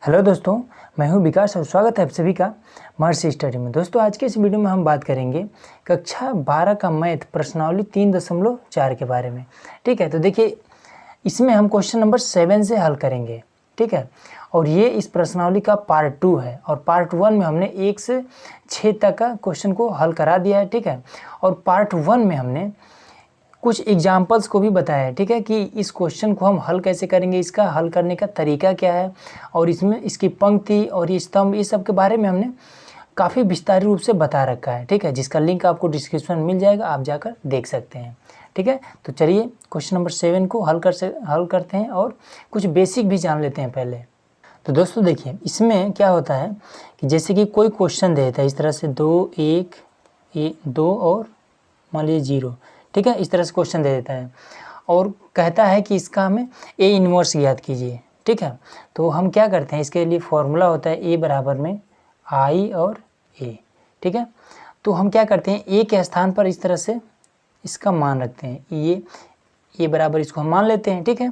Hello दोस्तों, मैं हूं विकास और स्वागत है आप सभी का महर्षि स्टडी में। दोस्तों, आज के इस वीडियो में हम बात करेंगे कक्षा 12 का मैथ प्रश्नावली 3.4 के बारे में। ठीक है, तो देखिए इसमें हम क्वेश्चन नंबर 7 से हल करेंगे। ठीक है, और ये इस प्रश्नावली का पार्ट 2 है और पार्ट 1 में हमने 1 से 6 तक का क्वेश्चन को हल करा दिया है। ठीक है, और पार्ट 1 में हमने कुछ एग्जाम्पल्स को भी बताया है। ठीक है, कि इस क्वेश्चन को हम हल कैसे करेंगे, इसका हल करने का तरीका क्या है और इसमें इसकी पंक्ति और ये स्तंभ, ये सब के बारे में हमने काफ़ी विस्तारित रूप से बता रखा है। ठीक है, जिसका लिंक आपको डिस्क्रिप्शन में मिल जाएगा, आप जाकर देख सकते हैं। ठीक है, तो चलिए क्वेश्चन नंबर 7 को हल करते हैं और कुछ बेसिक भी जान लेते हैं पहले। तो दोस्तों देखिए, इसमें क्या होता है कि जैसे कि कोई क्वेश्चन दे देता है इस तरह से 2 1 2 और मान लीजिए 0। ठीक है, इस तरह से क्वेश्चन दे देता है और कहता है कि इसका हमें ए इन्वर्स ज्ञात कीजिए। ठीक है, तो हम क्या करते हैं, इसके लिए फॉर्मूला होता है ए बराबर में आई और ए। ठीक है, तो हम क्या करते हैं, ए के स्थान पर इस तरह से इसका मान रखते हैं, ये ए बराबर इसको हम मान लेते हैं। ठीक है,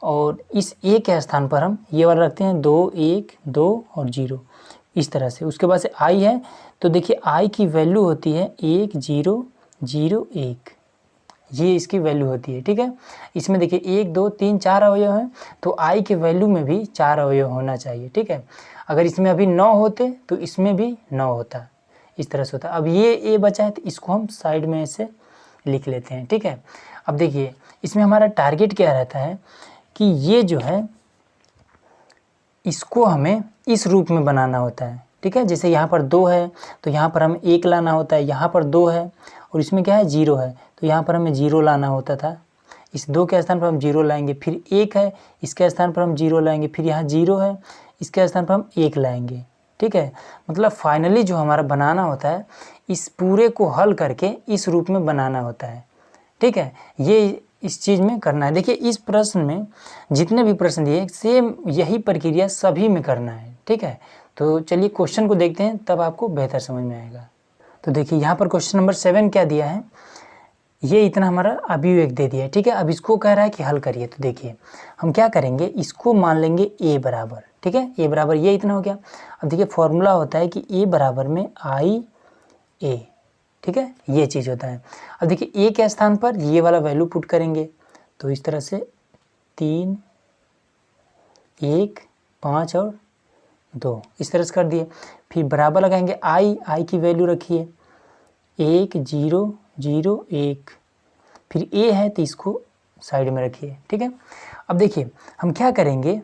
और इस ए के स्थान पर हम ये वाला रखते हैं 2 1 2 और 0 इस तरह से। उसके बाद से आई है, तो देखिए आई की वैल्यू होती है 1 0 0 1, ये इसकी वैल्यू होती है। ठीक है, इसमें देखिए 1 2 3 4 अवयव हैं, तो आई के वैल्यू में भी 4 अवयव होना चाहिए। ठीक है, अगर इसमें अभी 9 होते तो इसमें भी 9 होता, इस तरह से होता। अब ये ए बचा है तो इसको हम साइड में ऐसे लिख लेते हैं। ठीक है, अब देखिए इसमें हमारा टारगेट क्या रहता है कि ये जो है इसको हमें इस रूप में बनाना होता है। ठीक है, जैसे यहाँ पर 2 है तो यहाँ पर हमें 1 लाना होता है, यहाँ पर 2 है और इसमें क्या है 0 है तो यहाँ पर हमें 0 लाना होता था। इस 2 के स्थान पर हम 0 लाएंगे, फिर 1 है इसके स्थान पर हम 0 लाएंगे, फिर यहाँ 0 है इसके स्थान पर हम 1 लाएंगे। ठीक है, मतलब फाइनली जो हमारा बनाना होता है इस पूरे को हल करके इस रूप में बनाना होता है। ठीक है, ये इस चीज़ में करना है। देखिए इस प्रश्न में जितने भी प्रश्न दिए सेम यही प्रक्रिया सभी में करना है। ठीक है, तो चलिए क्वेश्चन को देखते हैं, तब आपको बेहतर समझ में आएगा। तो देखिए यहाँ पर क्वेश्चन नंबर 7 क्या दिया है, ये इतना हमारा अभिव्यक्त दे दिया है। ठीक है, अब इसको कह रहा है कि हल करिए। तो देखिए हम क्या करेंगे, इसको मान लेंगे ए बराबर। ठीक है, ए बराबर ये इतना हो गया। अब देखिए फॉर्मूला होता है कि ए बराबर में आई ए। ठीक है, ये चीज़ होता है। अब देखिए ए के स्थान पर ये वाला वैल्यू पुट करेंगे, तो इस तरह से 3 1 5 और 2 इस तरह से कर दिए। फिर बराबर लगाएंगे आई की वैल्यू रखिए 1 0 0 1, फिर ए है तो इसको साइड में रखिए। ठीक है, अब देखिए हम क्या करेंगे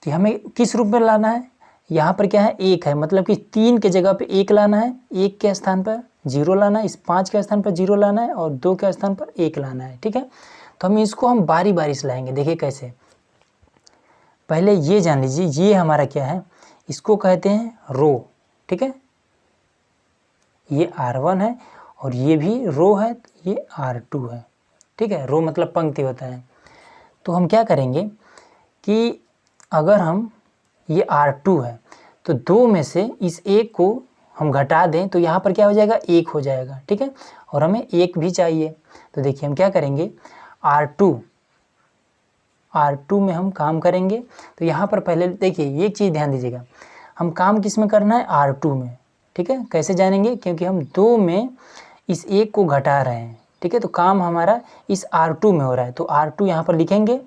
कि हमें किस रूप में लाना है, यहाँ पर क्या है 1 है, मतलब कि 3 के जगह पे 1 लाना है, 1 के स्थान पर 0 लाना है, इस 5 के स्थान पर 0 लाना है और 2 के स्थान पर 1 लाना है। ठीक है, तो हम इसको हम बारी बारी से लाएंगे। देखिए कैसे, पहले ये जान लीजिए ये हमारा क्या है, इसको कहते हैं रो। ठीक है, ये R1 है और ये भी रो है, ये R2 है। ठीक है, रो मतलब पंक्ति होता है। तो हम क्या करेंगे कि अगर हम ये R2 है तो 2 में से इस 1 को हम घटा दें तो यहाँ पर क्या हो जाएगा 1 हो जाएगा। ठीक है, और हमें 1 भी चाहिए। तो देखिए हम क्या करेंगे, R2 में हम काम करेंगे। तो यहाँ पर पहले देखिए ये चीज़ ध्यान दीजिएगा, हम काम किस में करना है, R2 में। ठीक है, कैसे जानेंगे, क्योंकि हम 2 में इस 1 को घटा रहे हैं। ठीक है, तो काम हमारा इस R2 में हो रहा है, तो R2 यहाँ पर लिखेंगे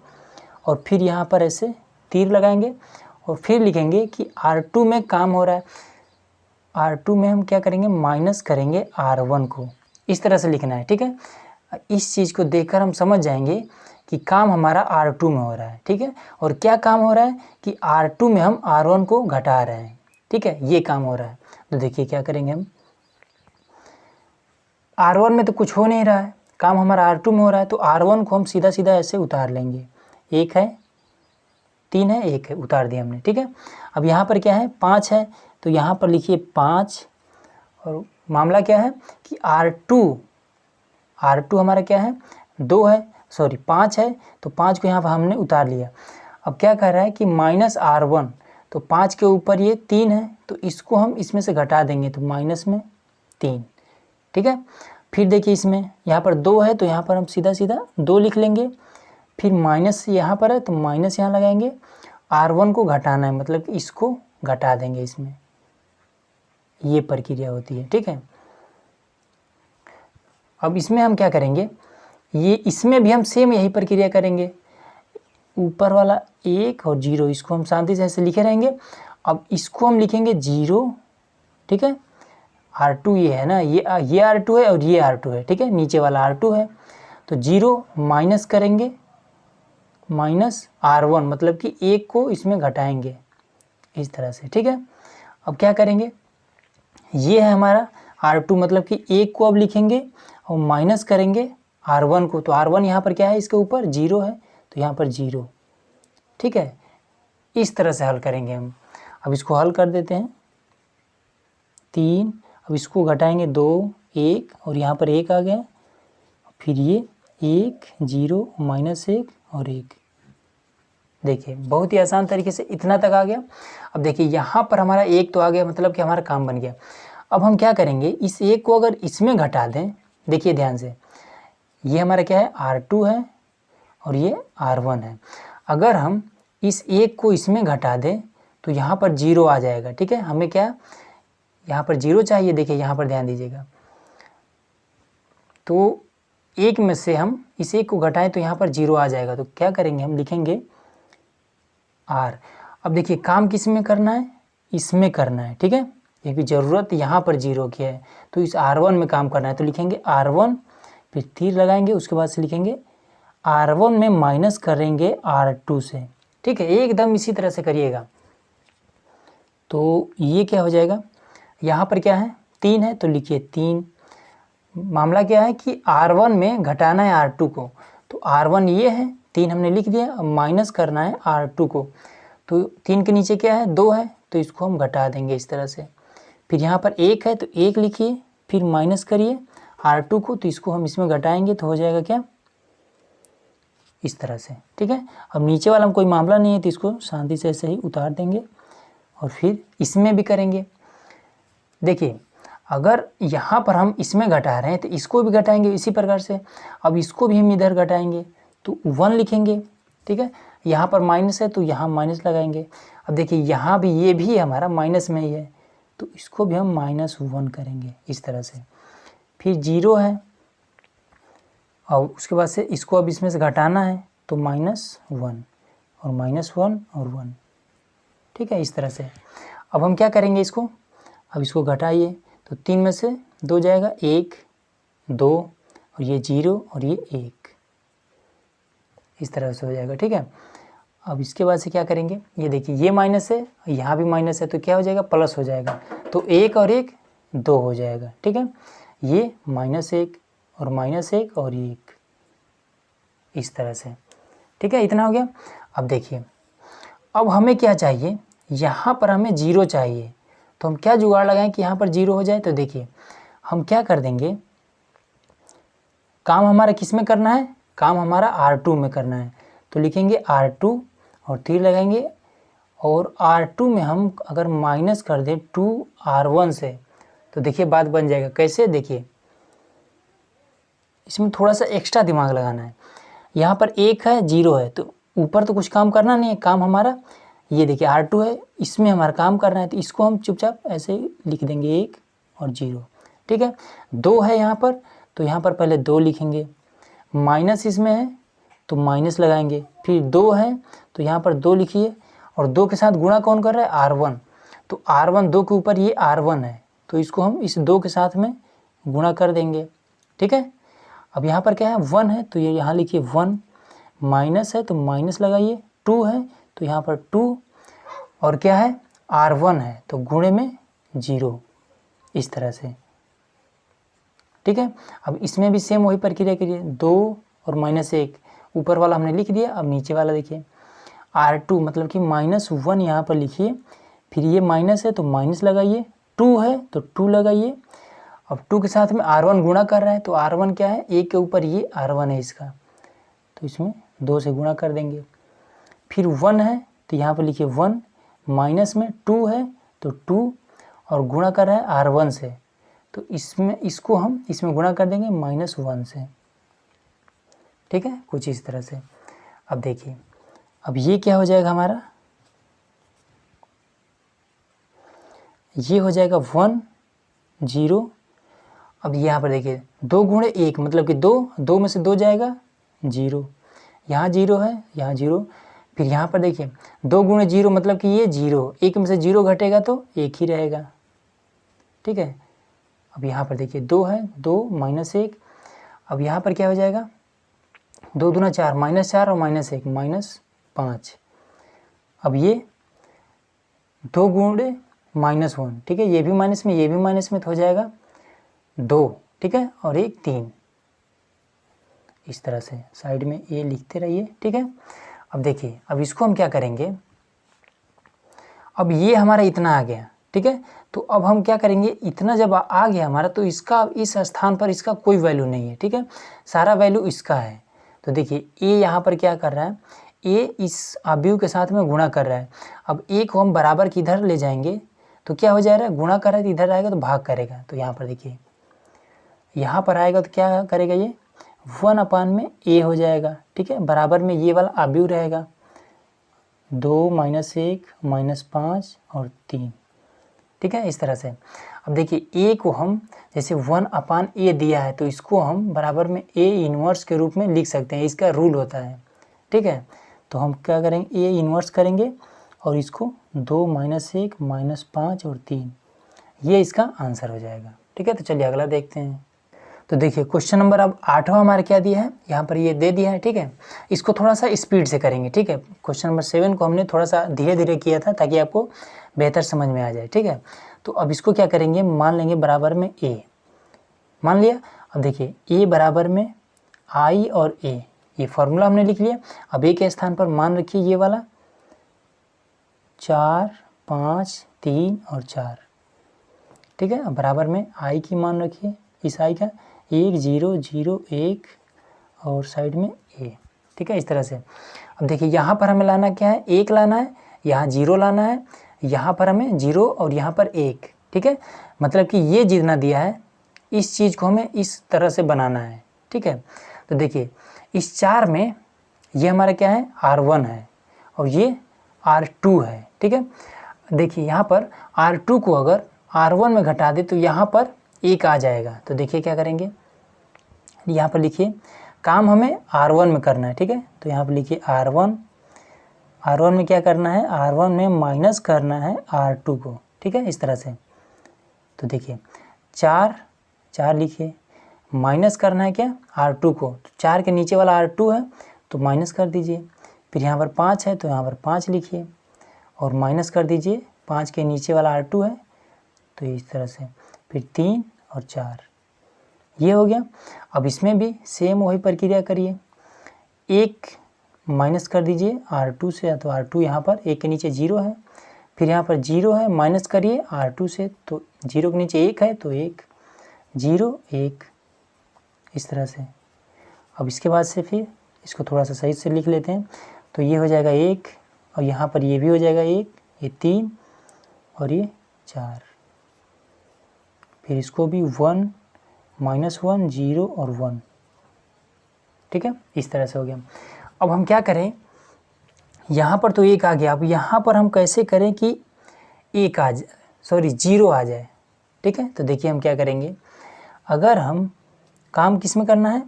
और फिर यहाँ पर ऐसे तीर लगाएंगे और फिर लिखेंगे कि R2 में काम हो रहा है। R2 में हम क्या करेंगे, माइनस करेंगे R1 को, इस तरह से लिखना है। ठीक है, इस चीज़ को देखकर हम समझ जाएंगे कि काम हमारा R2 में हो रहा है। ठीक है, और क्या काम हो रहा है कि R2 में हम R1 को घटा रहे हैं। ठीक है, ये काम हो रहा है। तो देखिए क्या करेंगे, हम R1 में तो कुछ हो नहीं रहा है, काम हमारा R2 में हो रहा है, तो R1 को हम सीधा सीधा ऐसे उतार लेंगे। 1 है 3 है 1 है, उतार दिया हमने। ठीक है, अब यहाँ पर क्या है 5 है, तो यहाँ पर लिखिए 5। और मामला क्या है कि R2 हमारा क्या है 2 है, सॉरी 5 है, तो 5 को यहाँ पर हमने उतार लिया। अब क्या कह रहा है कि माइनस R1, तो 5 के ऊपर ये 3 है, तो इसको हम इसमें से घटा देंगे तो माइनस में 3। ठीक है, फिर देखिए इसमें यहाँ पर 2 है, तो यहाँ पर हम सीधा सीधा 2 लिख लेंगे। फिर माइनस यहाँ पर है तो माइनस यहाँ लगाएंगे R1 को घटाना है, मतलब कि इसको घटा देंगे इसमें, ये प्रक्रिया होती है। ठीक है, अब इसमें हम क्या करेंगे, ये इसमें भी हम सेम यही प्रक्रिया करेंगे। ऊपर वाला 1 और 0 इसको हम शांति से ऐसे लिखे रहेंगे। अब इसको हम लिखेंगे 0, ठीक है, R2 ये है ना, ये R2 है और ये R2 है। ठीक है, नीचे वाला R2 है, तो 0 माइनस करेंगे, माइनस R1, मतलब कि 1 को इसमें घटाएंगे इस तरह से। ठीक है, अब क्या करेंगे, ये है हमारा R2, मतलब कि 1 को अब लिखेंगे और माइनस करेंगे R1 को, तो R1 यहाँ पर क्या है, इसके ऊपर 0 है, तो यहाँ पर 0। ठीक है, इस तरह से हल करेंगे हम। अब इसको हल कर देते हैं, 3, अब इसको घटाएंगे 2, 1 और यहाँ पर 1 आ गया, फिर ये 1, 0, -1 और 1। देखिए बहुत ही आसान तरीके से इतना तक आ गया। अब देखिए यहाँ पर हमारा 1 तो आ गया, मतलब कि हमारा काम बन गया। अब हम क्या करेंगे, इस 1 को अगर इसमें घटा दें, देखिए ध्यान से, ये हमारा क्या है, R2 है और ये R1 है। अगर हम इस 1 को इसमें घटा दें तो यहाँ पर 0 आ जाएगा। ठीक है, हमें क्या यहाँ पर 0 चाहिए, देखिए यहाँ पर ध्यान दीजिएगा। तो 1 में से हम इस 1 को घटाएं तो यहाँ पर 0 आ जाएगा, तो क्या करेंगे, हम लिखेंगे R। अब देखिए काम किस में करना है, इसमें करना है। ठीक है, क्योंकि ज़रूरत यहाँ पर 0 की है, तो इस R1 में काम करना है, तो लिखेंगे R1, फिर तीर लगाएंगे, उसके बाद से लिखेंगे R1 में माइनस करेंगे R2 से। ठीक है, एकदम इसी तरह से करिएगा। तो ये क्या हो जाएगा, यहाँ पर क्या है, 3 है, तो लिखिए 3। मामला क्या है कि R1 में घटाना है R2 को, तो R1 ये है, 3 हमने लिख दिया। अब माइनस करना है R2 को, तो 3 के नीचे क्या है, 2 है, तो इसको हम घटा देंगे इस तरह से। फिर यहाँ पर 1 है, तो 1 लिखिए, फिर माइनस करिए R2 को, तो इसको हम इसमें घटाएंगे, तो हो जाएगा क्या, इस तरह से। ठीक है, अब नीचे वाला में कोई मामला नहीं है, तो इसको शांति से ऐसे ही उतार देंगे और फिर इसमें भी करेंगे। देखिए अगर यहाँ पर हम इसमें घटा रहे हैं तो इसको भी घटाएंगे इसी प्रकार से। अब इसको भी हम इधर घटाएंगे तो 1 लिखेंगे। ठीक है, यहाँ पर माइनस है तो यहाँ माइनस लगाएंगे। अब देखिए यहाँ भी ये भी हमारा माइनस में ही है, तो इसको भी हम -1 करेंगे इस तरह से। फिर 0 है और उसके बाद से इसको अब इसमें से घटाना है, तो -1 और -1 और 1। ठीक है, इस तरह से। अब हम क्या करेंगे, इसको अब इसको घटाइए, तो 3 में से 2 जाएगा, 1, 2 और ये 0 और ये 1, इस तरह से हो जाएगा। ठीक है, अब इसके बाद से क्या करेंगे, ये देखिए ये माइनस है, यहाँ भी माइनस है, तो क्या हो जाएगा, प्लस हो जाएगा, तो 1 और 1 2 हो जाएगा। ठीक है, ये -1 और -1 और 1, इस तरह से। ठीक है, इतना हो गया। अब देखिए अब हमें क्या चाहिए, यहाँ पर हमें 0 चाहिए, तो हम क्या जुगाड़ लगाएं कि यहाँ पर 0 हो जाए। तो देखिए हम क्या कर देंगे, काम हमारा किस में करना है, काम हमारा R2 में करना है, तो लिखेंगे R2 और तीर लगाएंगे, और R2 में हम अगर माइनस कर दें 2R1 से, तो देखिए बात बन जाएगा। कैसे, देखिए इसमें थोड़ा सा एक्स्ट्रा दिमाग लगाना है। यहाँ पर 1 है, 0 है, तो ऊपर तो कुछ काम करना नहीं है, काम हमारा ये देखिए R2 है, इसमें हमारा काम करना है, तो इसको हम चुपचाप ऐसे ही लिख देंगे 1 और 0। ठीक है, 2 है यहाँ पर, तो यहाँ पर पहले 2 लिखेंगे, माइनस इसमें है तो माइनस लगाएंगे, फिर 2 है तो यहाँ पर 2 लिखिए, और 2 के साथ गुणा कौन कर रहा है, R1, तो R1 2 के ऊपर ये R1 है, तो इसको हम इस 2 के साथ में गुणा कर देंगे। ठीक है, अब यहाँ पर क्या है, 1 है, तो ये यहाँ लिखिए 1, माइनस है तो माइनस लगाइए, 2 है तो यहाँ पर 2, और क्या है, R1 है तो गुणे में 0, इस तरह से। ठीक है, अब इसमें भी सेम वही प्रक्रिया करिए, 2 और -1, ऊपर वाला हमने लिख दिया। अब नीचे वाला देखिए R2 मतलब कि -1 यहाँ पर लिखिए, फिर ये माइनस है तो माइनस लगाइए, 2 है तो 2 लगाइए। अब 2 के साथ में R1 गुणा कर रहा है, तो R1 क्या है, 1 के ऊपर ये R1 है इसका, तो इसमें 2 से गुणा कर देंगे। फिर 1 है तो यहाँ पर लिखिए 1, माइनस में 2 है तो 2, और गुणा कर रहा है R1 से, तो इसमें इसको हम इसमें गुणा कर देंगे -1 से। ठीक है, कुछ इस तरह से। अब देखिए अब ये क्या हो जाएगा हमारा, ये हो जाएगा 1 0। अब यहाँ पर देखिए 2 गुणे 1 मतलब कि 2 में से 2 जाएगा 0, यहाँ 0 है, यहाँ 0। फिर यहाँ पर देखिए 2 गुणे 0 मतलब कि ये 0, 1 में से 0 घटेगा तो 1 ही रहेगा, ठीक है। अब यहाँ पर देखिए 2 है, 2 माइनस 1। अब यहाँ पर क्या हो जाएगा, 2 दूना 4, -4 और -1 -5। अब ये 2 गुणे -1, ठीक है, ये भी माइनस में, ये भी माइनस में, तो हो जाएगा 2, ठीक है, और 1 3। इस तरह से साइड में ये लिखते रहिए, ठीक है। अब देखिए, अब इसको हम क्या करेंगे, अब ये हमारा इतना आ गया, ठीक है। तो अब हम क्या करेंगे, इतना जब आ गया हमारा, तो इसका इस स्थान पर इसका कोई वैल्यू नहीं है, ठीक है, सारा वैल्यू इसका है। तो देखिए ए यहाँ पर क्या कर रहा है, ए इस अवयव के साथ में गुणा कर रहा है। अब ए को हम बराबर की इधर ले जाएंगे तो क्या हो जाएगा, गुणा कर रहा है तो इधर आएगा तो भाग करेगा। तो यहाँ पर देखिए, यहाँ पर आएगा तो क्या करेगा, ये 1/में ए हो जाएगा, ठीक है, बराबर में ये वाला अवयव रहेगा 2 -1 -5 और 3, ठीक है, इस तरह से। अब देखिए ए को हम जैसे 1/a दिया है तो इसको हम बराबर में ए इन्वर्स के रूप में लिख सकते हैं, इसका रूल होता है, ठीक है। तो हम क्या करेंगे, ए इन्वर्स करेंगे और इसको 2 -1 -5 और 3, ये इसका आंसर हो जाएगा, ठीक है। तो चलिए अगला देखते हैं। तो देखिए क्वेश्चन नंबर अब 8वां हमारा क्या दिया है, यहाँ पर ये दे दिया है, ठीक है। इसको थोड़ा सा स्पीड से करेंगे, ठीक है। क्वेश्चन नंबर 7 को हमने थोड़ा सा धीरे धीरे किया था ताकि आपको बेहतर समझ में आ जाए, ठीक है। तो अब इसको क्या करेंगे, मान लेंगे बराबर में ए, मान लिया। अब देखिए ए बराबर में आई और ए, ये फॉर्मूला हमने लिख लिया। अब ए के स्थान पर मान रखिए ये वाला 4 5 3 और 4, ठीक है। अब बराबर में आई की मान रखिए, इस आई का 1 0 0 1 और साइड में ए, ठीक है, इस तरह से। अब देखिए यहाँ पर हमें लाना क्या है, 1 लाना है, यहाँ 0 लाना है, यहाँ पर हमें 0 और यहाँ पर 1, ठीक है। मतलब कि ये जितना दिया है इस चीज़ को हमें इस तरह से बनाना है, ठीक है। तो देखिए इस 4 में ये हमारा क्या है, R1 है और ये R2 है, ठीक है। देखिए यहाँ पर R2 को अगर R1 में घटा दे तो यहाँ पर 1 आ जाएगा। तो देखिए क्या करेंगे, यहाँ पर लिखिए, काम हमें R1 में करना है, ठीक है। तो यहाँ पर लिखिए R1 में क्या करना है, R1 में माइनस करना है R2 को, ठीक है, इस तरह से। तो देखिए 4 लिखिए, माइनस करना है क्या, R2 को। तो 4 के नीचे वाला R2 है तो माइनस कर दीजिए। फिर यहाँ पर 5 है तो यहाँ पर 5 लिखिए और माइनस कर दीजिए, 5 के नीचे वाला R2 है तो इस तरह से। फिर 3 और 4, ये हो गया। अब इसमें भी सेम वही प्रक्रिया करिए, 1 माइनस कर दीजिए R2 से, तो R2 यहाँ पर 1 के नीचे 0 है, फिर यहाँ पर 0 है, माइनस करिए R2 से, तो 0 के नीचे 1 है तो 1 0 1, इस तरह से। अब इसके बाद से फिर इसको थोड़ा सा सही से लिख लेते हैं, तो ये हो जाएगा 1 और यहाँ पर ये भी हो जाएगा 1, ये 3 और ये 4। फिर इसको भी 1 -1 0 और 1, ठीक है, इस तरह से हो गया। अब हम क्या करें, यहाँ पर तो 1 आ गया, अब यहाँ पर हम कैसे करें कि 1 आ जाए, सॉरी 0 आ जाए, ठीक है। तो देखिए हम क्या करेंगे, अगर हम काम किस में करना है,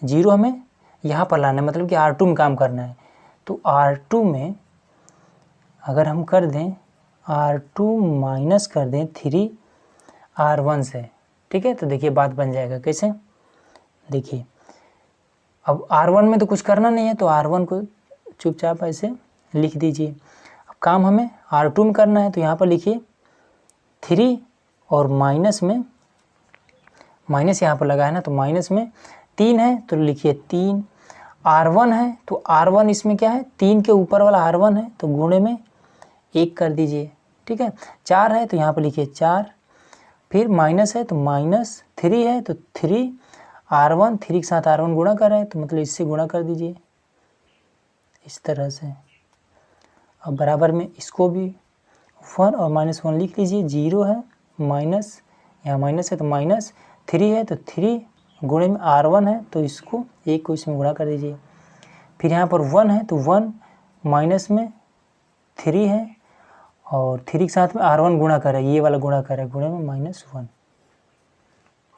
0 हमें यहाँ पर लाना है, मतलब कि R2 में काम करना है। तो R2 में अगर हम कर दें, R2 माइनस कर दें 3 R1 से, ठीक है। तो देखिए बात बन जाएगा कैसे, देखिए अब R1 में तो कुछ करना नहीं है तो R1 को चुपचाप ऐसे लिख दीजिए। अब काम हमें R2 में करना है तो यहाँ पर लिखिए 3 और माइनस में, माइनस यहाँ पर लगा है ना, तो माइनस में 3 है तो लिखिए 3, R1 है तो R1 इसमें क्या है, 3 के ऊपर वाला R1 है तो गुणे में 1 कर दीजिए, ठीक है। 4 है तो यहाँ पर लिखिए 4, फिर माइनस है तो -3 है तो 3 R1, 3 के साथ R1 गुणा कर रहा है तो मतलब इससे गुणा कर दीजिए, इस तरह से। अब बराबर में इसको भी 1 और -1 लिख लीजिए, 0 है, माइनस यहाँ माइनस है तो -3 है तो 3 गुणे में R1 है तो इसको 1 को इसमें गुणा कर दीजिए। फिर यहाँ पर 1 है तो 1 माइनस में 3 है और 3 के साथ में R1 गुणा कर है, ये वाला गुणा कर है, गुणे में -1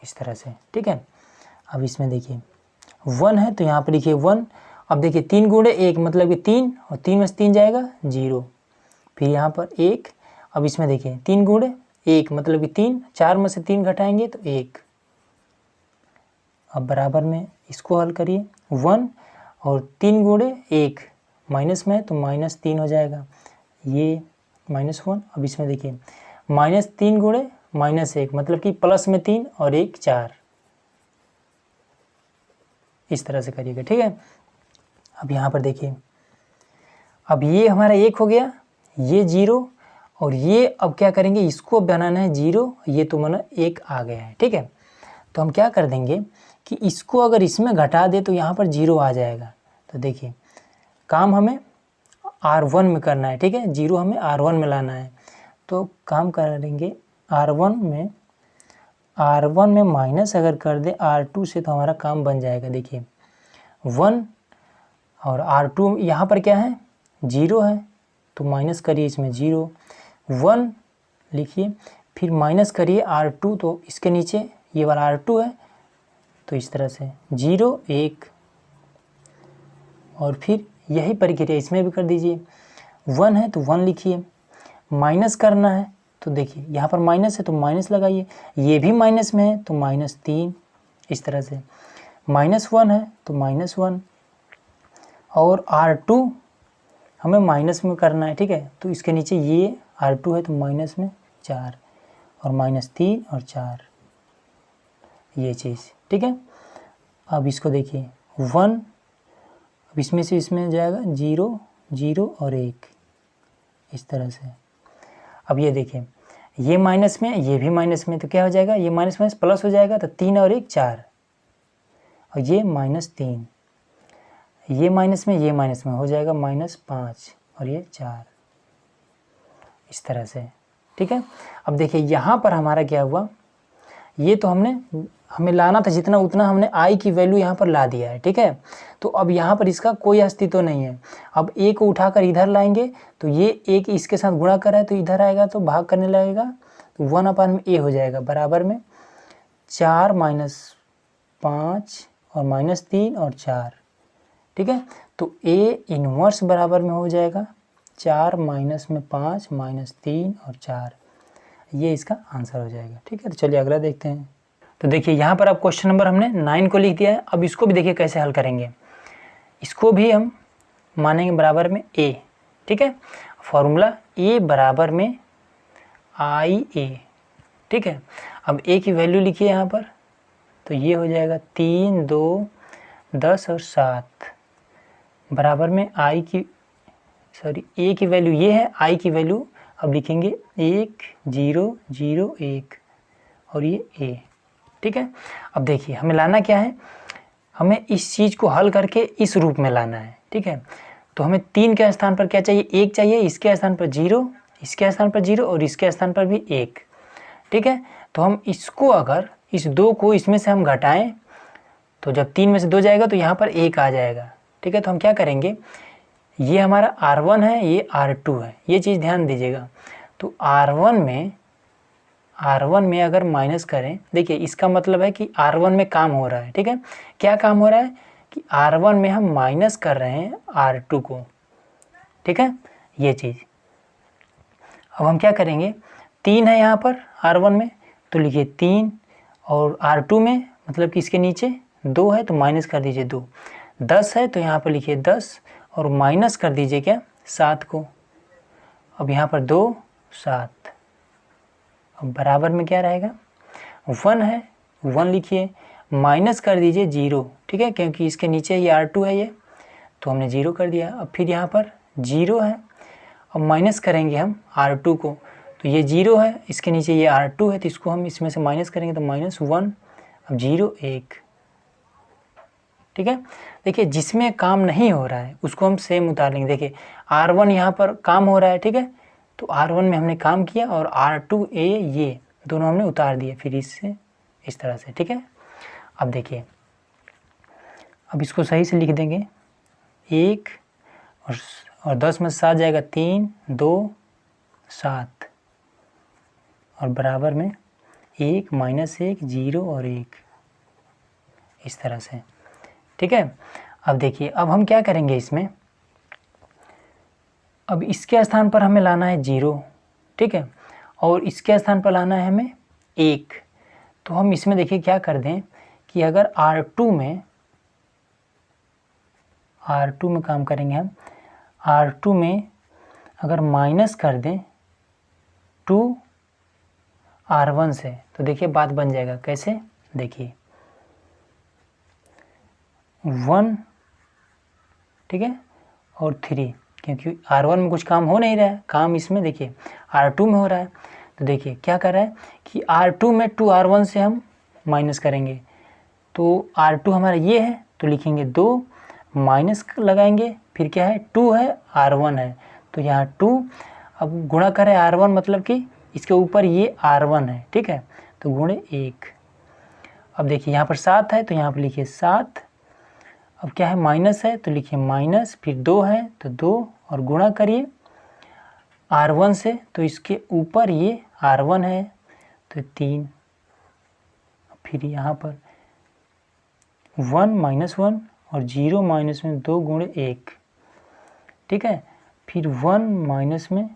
इस तरह से, ठीक है। अब इसमें देखिए 1 है तो यहाँ पर लिखिए 1। अब देखिए 3 गुणे 1 मतलब कि 3, और 3 में से 3 जाएगा 0, फिर यहाँ पर 1। अब इसमें देखिए 3 गुणे 1 मतलब कि 3, 4 में से 3 घटाएंगे तो 1। अब बराबर में इसको हल करिए, 1 और 3 गुणे 1 माइनस में तो -3 हो जाएगा, ये -1। अब इसमें देखिए -3 गुणे -1 मतलब कि प्लस में 3 और 1 4, इस तरह से करिएगा, ठीक है। अब यहाँ पर देखिए, अब ये हमारा 1 हो गया, ये 0, और ये अब क्या करेंगे, इसको बनाना है 0, ये तो माना 1 आ गया है, ठीक है। तो हम क्या कर देंगे कि इसको अगर इसमें घटा दे तो यहाँ पर 0 आ जाएगा। तो देखिए काम हमें R1 में करना है, ठीक है, 0 हमें R1 में लाना है। तो काम करेंगे R1 में माइनस अगर कर दे R2 से तो हमारा काम बन जाएगा। देखिए 1 और R2 यहाँ पर क्या है 0 है, तो माइनस करिए इसमें 0, 1 लिखिए, फिर माइनस करिए R2, तो इसके नीचे ये वाला R2 है, तो इस तरह से 0 1, और फिर यही प्रक्रिया इसमें भी कर दीजिए। 1 है तो 1 लिखिए, माइनस करना है तो देखिए यहाँ पर माइनस है तो माइनस लगाइए, ये भी माइनस में है तो -3, इस तरह से। -1 है तो -1, और R2 हमें माइनस में करना है, ठीक है, तो इसके नीचे ये R2 है तो माइनस में 4, और -3 और 4, ये चीज़, ठीक है। अब इसको देखिए 1, अब इसमें से इसमें जाएगा 0 0 और 1, इस तरह से। अब ये देखिए ये माइनस में, ये भी माइनस में, तो क्या हो जाएगा, ये माइनस माइनस प्लस हो जाएगा, तो 3 और 1 4, और ये -3, ये माइनस में, ये माइनस में हो जाएगा -5, और ये 4, इस तरह से, ठीक है। अब देखिए यहाँ पर हमारा क्या हुआ, ये तो हमें लाना था जितना उतना हमने i की वैल्यू यहाँ पर ला दिया है, ठीक है। तो अब यहाँ पर इसका कोई अस्तित्व नहीं है। अब a को उठाकर इधर लाएंगे तो ये एक इसके साथ गुणा कर रहा है तो इधर आएगा तो भाग करने लगेगा, तो 1/a हो जाएगा, बराबर में 4 - 5 और -3 और 4, ठीक है। तो a इनवर्स बराबर में हो जाएगा 4 - 5 -3 और 4, ये इसका आंसर हो जाएगा, ठीक है। तो चलिए अगला देखते हैं। तो देखिए यहाँ पर अब क्वेश्चन नंबर हमने 9 को लिख दिया है। अब इसको भी देखिए कैसे हल करेंगे, इसको भी हम मानेंगे बराबर में a, ठीक है। फॉर्मूला a बराबर में IA, ठीक है। अब a की वैल्यू लिखिए यहाँ पर, तो ये हो जाएगा 3 2 10 और 7, बराबर में a की वैल्यू ये है, i की वैल्यू अब लिखेंगे 1 0 0 1, और ये a, ठीक है। अब देखिए हमें लाना क्या है, हमें इस चीज़ को हल करके इस रूप में लाना है, ठीक है। तो हमें 3 के स्थान पर क्या चाहिए, 1 चाहिए, इसके स्थान पर 0, इसके स्थान पर 0 और इसके स्थान पर भी 1, ठीक है। तो हम इसको अगर इस 2 को इसमें से हम घटाएं तो जब 3 में से 2 जाएगा तो यहाँ पर 1 आ जाएगा, ठीक है। तो हम क्या करेंगे, ये हमारा R1 है, ये R2 है, ये चीज़ ध्यान दीजिएगा। तो R1 में अगर माइनस करें, देखिए इसका मतलब है कि R1 में काम हो रहा है, ठीक है। क्या काम हो रहा है कि R1 में हम माइनस कर रहे हैं R2 को, ठीक है, ये चीज़। अब हम क्या करेंगे, 3 है यहाँ पर R1 में तो लिखिए 3, और R2 में मतलब कि इसके नीचे 2 है तो माइनस कर दीजिए 2, 10 है तो यहाँ पर लिखिए 10 और माइनस कर दीजिए क्या 7 को। अब यहाँ पर 2 7, अब बराबर में क्या रहेगा 1 है, 1 लिखिए, माइनस कर दीजिए 0, ठीक है, क्योंकि इसके नीचे ये R2 है, ये तो हमने 0 कर दिया। अब फिर यहाँ पर 0 है, अब माइनस करेंगे हम R2 को, तो ये 0 है, इसके नीचे ये R2 है तो इसको हम इसमें से माइनस करेंगे तो -1, अब 0 1, ठीक है। देखिए जिसमें काम नहीं हो रहा है उसको हम सेम उतार लेंगे। देखिए R1 यहाँ पर काम हो रहा है, ठीक है, तो R1 में हमने काम किया और R2A ये दोनों हमने उतार दिए फिर इससे इस तरह से, ठीक है। अब देखिए अब इसको सही से लिख देंगे, 1 और 10 में 7 जाएगा 3 2 7 और बराबर में 1 -1 0 और 1, इस तरह से। ठीक है, अब देखिए अब हम क्या करेंगे इसमें, अब इसके स्थान पर हमें लाना है 0, ठीक है, और इसके स्थान पर लाना है हमें 1। तो हम इसमें देखिए क्या कर दें कि अगर R2 में काम करेंगे हम, R2 में अगर माइनस कर दें 2 R1 से, तो देखिए बात बन जाएगा। कैसे, देखिए 1, ठीक है, और 3, क्योंकि R1 में कुछ काम हो नहीं रहा है, काम इसमें देखिए R2 में हो रहा है। तो देखिए क्या कर रहा है कि R2 में 2 R1 से हम माइनस करेंगे, तो R2 हमारा ये है, तो लिखेंगे 2 माइनस लगाएंगे, फिर क्या है 2 है R1 है, तो यहाँ 2, अब गुणा करें R1 मतलब कि इसके ऊपर ये R1 है, ठीक है, तो गुणे 1। अब देखिए यहाँ पर 7 है, तो यहाँ पर लिखिए 7, अब क्या है माइनस है, तो लिखिए माइनस, फिर 2 है तो 2, और गुणा करिए R1 से, तो इसके ऊपर ये R1 है, तो 3, फिर यहाँ पर 1 -1 और 0 माइनस में 2 गुणे 1, ठीक है, फिर 1 माइनस में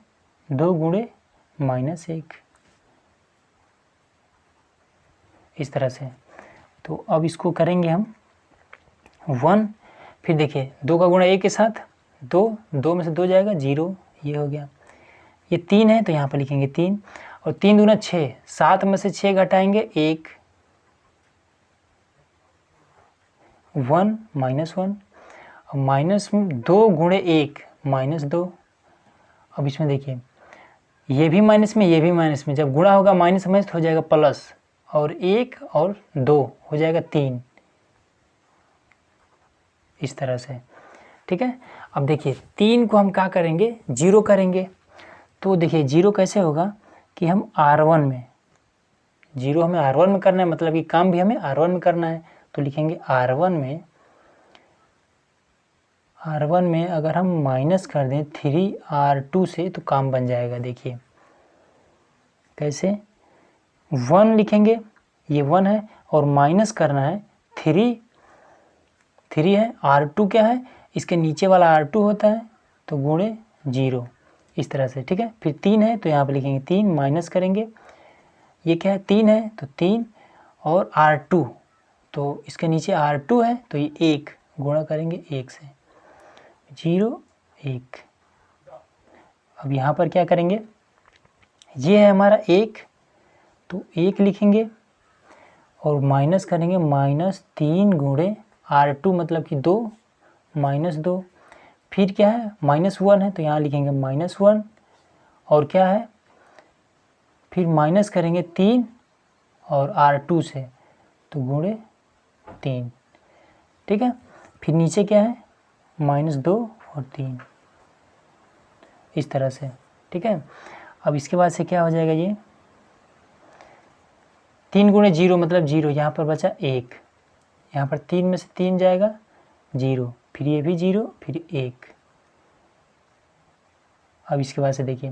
2 गुणे -1, इस तरह से। तो अब इसको करेंगे हम 1, फिर देखिए 2 का गुणा 1 के साथ 2, 2 में से 2 जाएगा 0, ये हो गया। ये 3 है, तो यहाँ पर लिखेंगे 3, और 3 दूना 6, 7 में से 6 घटाएंगे 1, 1 -1, और माइनस में 2 गुणे 1 -2। अब इसमें देखिए ये भी माइनस में, ये भी माइनस में, जब गुणा होगा माइनस में तो हो जाएगा प्लस, और 1 और 2 हो जाएगा 3, इस तरह से। ठीक है, अब देखिए 3 को हम क्या करेंगे, 0 करेंगे। तो देखिए 0 कैसे होगा कि हम R1 में, 0 हमें R1 में करना है, मतलब कि काम भी हमें R1 में करना है, तो लिखेंगे R1 में अगर हम माइनस कर दें 3R2 से, तो काम बन जाएगा। देखिए कैसे, 1 लिखेंगे, ये 1 है, और माइनस करना है 3 है, R2 क्या है, इसके नीचे वाला R2 होता है, तो गुणे 0, इस तरह से। ठीक है, फिर 3 है, तो यहाँ पे लिखेंगे 3, माइनस करेंगे, ये क्या है 3 है, तो 3 और R2, तो इसके नीचे R2 है, तो ये 1, गुणा करेंगे 1 से, 0 1। अब यहाँ पर क्या करेंगे, ये है हमारा 1, तो 1 लिखेंगे और माइनस करेंगे -3 गुणे R2 मतलब कि 2, -2, फिर क्या है -1 है, तो यहाँ लिखेंगे -1, और क्या है फिर माइनस करेंगे 3 और R2 से, तो गुणे 3। ठीक है, फिर नीचे क्या है -2 और 3, इस तरह से। ठीक है, अब इसके बाद से क्या हो जाएगा, ये 3 गुणे 0 मतलब 0, यहाँ पर बचा 1, यहाँ पर 3 में से 3 जाएगा 0, फिर ये भी 0, फिर 1। अब इसके बाद से देखिए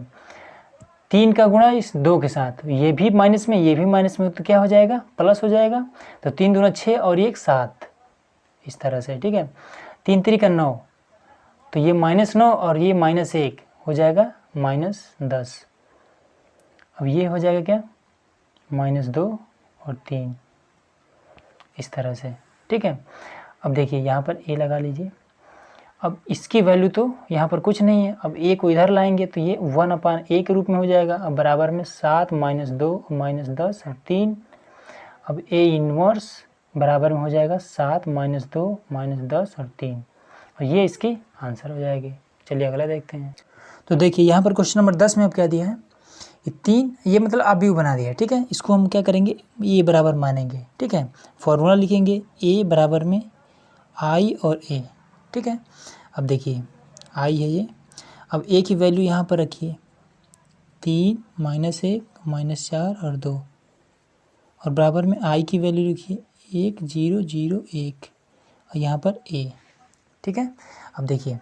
3 का गुणा इस 2 के साथ, ये भी माइनस में, ये भी माइनस में, तो क्या हो जाएगा प्लस हो जाएगा, तो 3 दूना 6 और 1 7, इस तरह से। ठीक है, 3 3 का 9, तो ये -9 और ये -1 हो जाएगा -10। अब ये हो जाएगा क्या -2 और 3, इस तरह से। ठीक है, अब देखिए यहाँ पर a लगा लीजिए। अब इसकी वैल्यू तो यहाँ पर कुछ नहीं है, अब a को इधर लाएंगे तो ये 1/a के रूप में हो जाएगा। अब बराबर में 7 -2 -10 और 3, अब a इनवर्स बराबर में हो जाएगा 7 -2 -10 और 3, और ये इसकी आंसर हो जाएगी। चलिए अगला देखते हैं। तो देखिए यहाँ पर क्वेश्चन नंबर 10 में अब क्या दिया है, ये 3, ये मतलब आप भी बना दिया है। ठीक है, इसको हम क्या करेंगे, ये बराबर मानेंगे। ठीक है, फॉर्मूला लिखेंगे a बराबर में i और a। ठीक है, अब देखिए i है ये, अब a की वैल्यू यहाँ पर रखिए 3 -1 -4 और 2, और बराबर में i की वैल्यू लिखिए 1 0 0 1, और यहाँ पर a। ठीक है, अब देखिए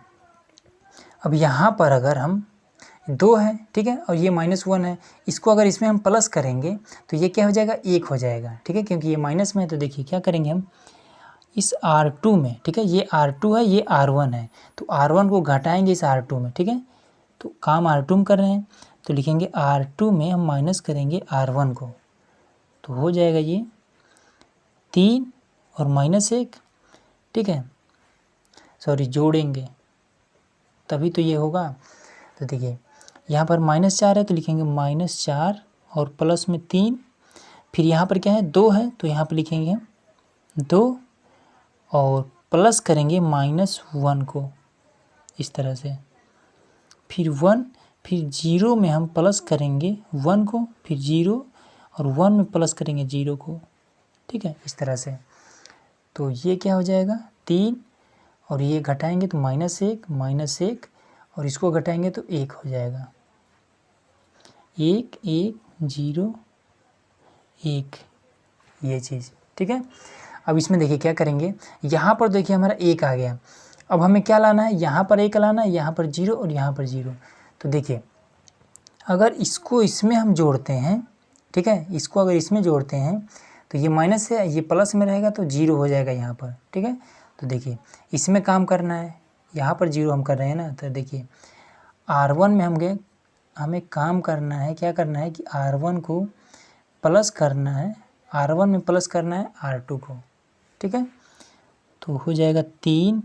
अब यहाँ पर अगर हम 2 है, ठीक है, और ये -1 है। इसको अगर इसमें हम प्लस करेंगे तो ये क्या हो जाएगा, 1 हो जाएगा, ठीक है, क्योंकि ये माइनस में है। तो देखिए क्या करेंगे हम इस R2 में, ठीक है, ये R2 है, ये R1 है, तो R1 को घटाएंगे इस R2 में, ठीक है, तो काम R2 में कर रहे हैं तो लिखेंगे R2 में हम माइनस करेंगे R1 को, तो हो जाएगा ये 3 और -1, ठीक है, सॉरी जोड़ेंगे तभी तो ये होगा। तो देखिए यहाँ पर -4 है तो लिखेंगे -4 और प्लस में 3, फिर यहाँ पर क्या है 2 है तो यहाँ पर लिखेंगे 2 और प्लस करेंगे -1 को इस तरह से, फिर 1, फिर 0 में हम प्लस करेंगे 1 को, फिर 0 और 1 में प्लस करेंगे 0 को, ठीक है, इस तरह से। तो ये क्या हो जाएगा 3 और ये घटाएंगे तो -1 और इसको घटाएंगे तो 1 हो जाएगा, 1 1 0 1 ये चीज़, ठीक है। अब इसमें देखिए क्या करेंगे, यहाँ पर देखिए हमारा 1 आ गया, अब हमें क्या लाना है, यहाँ पर 1 लाना है, यहाँ पर 0 और यहाँ पर 0। तो देखिए अगर इसको इसमें हम जोड़ते हैं, ठीक है, इसको अगर इसमें जोड़ते हैं तो ये माइनस है, ये प्लस में रहेगा तो 0 हो जाएगा यहाँ पर, ठीक है। तो देखिए इसमें काम करना है, यहाँ पर 0 हम कर रहे हैं ना, तो देखिए R1 में हमें काम करना है, क्या करना है कि R1 को प्लस करना है, R1 में प्लस करना है R2 को, ठीक है। तो हो जाएगा 3